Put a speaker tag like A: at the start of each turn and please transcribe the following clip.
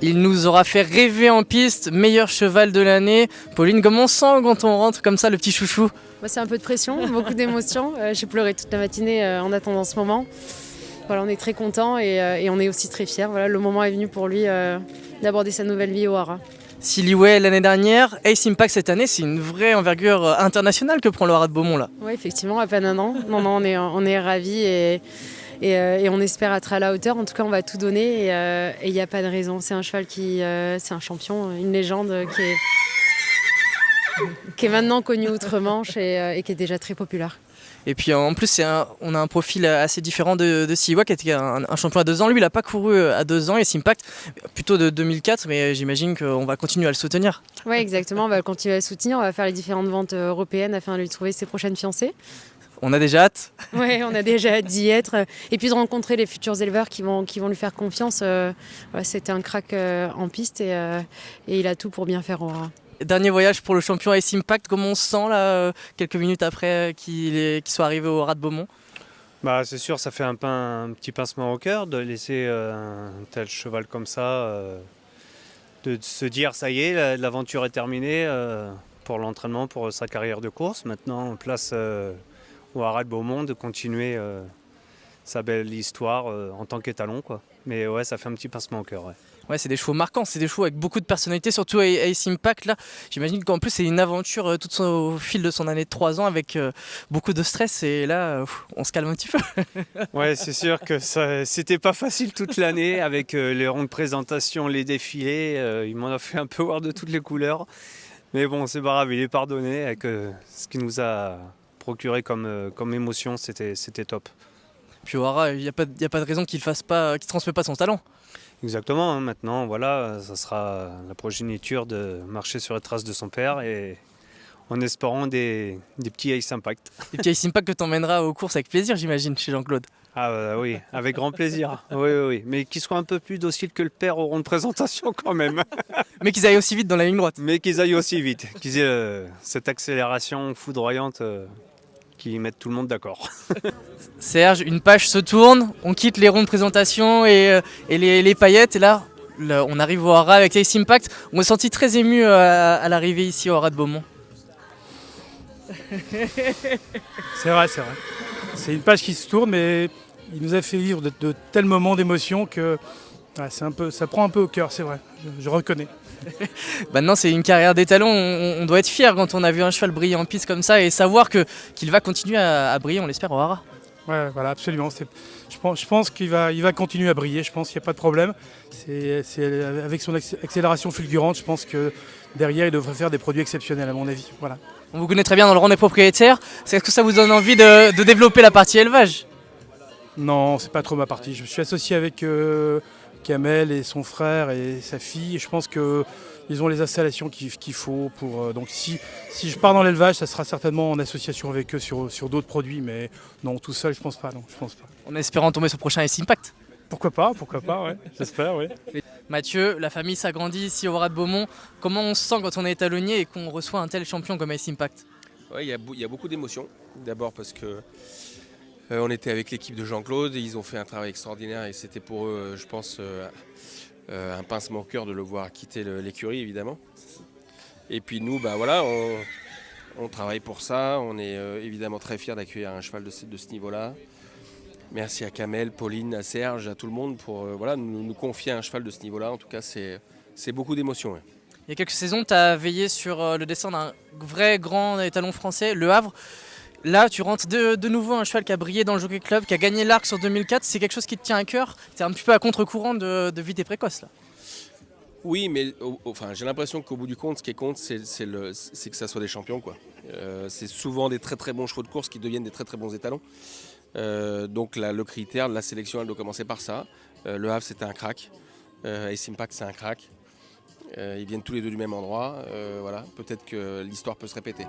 A: Il nous aura fait rêver en piste, meilleur cheval de l'année. Pauline, comment on sent quand on rentre comme ça, le petit chouchou?
B: Moi, c'est un peu de pression, beaucoup d'émotions. J'ai pleuré toute la matinée en attendant ce moment. Voilà, on est très contents et on est aussi très fiers. Voilà, le moment est venu pour lui d'aborder sa nouvelle vie au Hara.
A: Silhouette l'année dernière, Ace Impact cette année, c'est une vraie envergure internationale que prend le Haras de Beaumont là.
B: Oui, effectivement, à peine un an. Non, on est ravis et on espère être à la hauteur. En tout cas, on va tout donner et il n'y a pas de raison. C'est un cheval c'est un champion, une légende qui est maintenant connu outre-Manche et qui est déjà très populaire.
A: Et puis en plus, on a un profil assez différent de Siwa qui était un champion à 2 ans. Lui, il n'a pas couru à 2 ans, Ace Impact, plutôt de 2004, mais j'imagine qu'on va continuer à le soutenir.
B: Oui, exactement, on va continuer à le soutenir. On va faire les différentes ventes européennes afin de lui trouver ses prochaines fiancées.
A: On a déjà hâte.
B: Oui, on a déjà hâte d'y être. Et puis de rencontrer les futurs éleveurs qui vont lui faire confiance. Voilà, c'était un crack en piste et il a tout pour bien faire au Hara.
A: Dernier voyage pour le champion Ace Impact, comment on se sent là, quelques minutes après qu'il soit arrivé au Haras de Beaumont?
C: Bah, c'est sûr, ça fait un petit pincement au cœur de laisser un tel cheval comme ça, de se dire ça y est, l'aventure est terminée pour l'entraînement, pour sa carrière de course. Maintenant, place au Haras de Beaumont de continuer sa belle histoire en tant qu'étalon, quoi. Mais ouais, ça fait un petit pincement au cœur. Ouais.
A: Ouais, c'est des chevaux marquants, c'est des chevaux avec beaucoup de personnalité, surtout Ace Impact là. J'imagine qu'en plus c'est une aventure au fil de son année de 3 ans avec beaucoup de stress et là on se calme un petit peu.
C: Ouais, c'est sûr que c'était pas facile toute l'année avec les rondes de présentation, les défilés. Il m'en a fait un peu voir de toutes les couleurs. Mais bon, c'est pas grave, il est pardonné avec ce qu'il nous a procuré comme émotion, c'était top.
A: Puis au Haras, il n'y a pas de raison qu'il transmette pas son talent.
C: Exactement, hein, maintenant, voilà, ça sera la progéniture de marcher sur les traces de son père et en espérant des petits Ace Impact.
A: Des petits Ace Impact que tu emmèneras aux courses avec plaisir, j'imagine, chez Jean-Claude.
C: Ah oui, avec grand plaisir. Oui. Mais qu'ils soient un peu plus dociles que le père au rond de présentation quand même.
A: Mais qu'ils aillent aussi vite dans la ligne droite.
C: Mais qu'ils aillent aussi vite, qu'ils aient cette accélération foudroyante qui mette tout le monde d'accord.
A: Serge, une page se tourne, on quitte les ronds de présentation et les paillettes et là on arrive au Haras avec Ace Impact. On s'est senti très ému à l'arrivée ici au Haras de Beaumont.
D: C'est vrai. C'est une page qui se tourne, mais il nous a fait vivre de tels moments d'émotion que ça prend un peu au cœur, c'est vrai, je reconnais.
A: Maintenant c'est une carrière d'étalon, on doit être fier quand on a vu un cheval briller en piste comme ça et savoir qu'il va continuer à briller, on l'espère, au Haras.
D: Ouais, voilà, absolument. Je pense qu'il va continuer à briller, je pense qu'il n'y a pas de problème. C'est avec son accélération fulgurante, je pense que derrière il devrait faire des produits exceptionnels à mon avis. Voilà.
A: On vous connaît très bien dans le rang des propriétaires, est-ce que ça vous donne envie de développer la partie élevage?
D: Non, c'est pas trop ma partie. Je suis associé avec Kamel et son frère et sa fille. Et je pense qu'ils ont les installations qu'il faut pour. Donc si je pars dans l'élevage, ça sera certainement en association avec eux sur d'autres produits. Mais non, tout seul, je pense pas. Non, je pense pas.
A: En espérant tomber sur le prochain Ace Impact.
D: Pourquoi pas, ouais. J'espère, oui.
A: Mathieu, la famille s'agrandit ici au Haras de Beaumont. Comment on se sent quand on est étalonnier et qu'on reçoit un tel champion comme Ace Impact?
E: Ouais, il y a beaucoup d'émotions. D'abord parce que on était avec l'équipe de Jean-Claude et ils ont fait un travail extraordinaire et c'était pour eux, je pense, un pincement au cœur de le voir quitter l'écurie, évidemment. Et puis nous, voilà, on travaille pour ça. On est évidemment très fiers d'accueillir un cheval de ce niveau-là. Merci à Kamel, Pauline, à Serge, à tout le monde pour nous confier un cheval de ce niveau-là. En tout cas, c'est beaucoup d'émotions. Ouais.
A: Il y a quelques saisons, tu as veillé sur le destin d'un vrai grand étalon français, Le Havre. Là, tu rentres de nouveau un cheval qui a brillé dans le Jockey Club, qui a gagné l'Arc sur 2004. C'est quelque chose qui te tient à cœur. Tu es un petit peu à contre-courant de vite et précoce là.
E: Oui, mais j'ai l'impression qu'au bout du compte, ce qui compte, c'est que ça soit des champions, quoi. C'est souvent des très très bons chevaux de course qui deviennent des très très bons étalons. Donc le critère de la sélection, elle doit commencer par ça. Le Havre, c'était un crack. Ace Impact, c'est un crack. Ils viennent tous les deux du même endroit. Voilà, peut-être que l'histoire peut se répéter.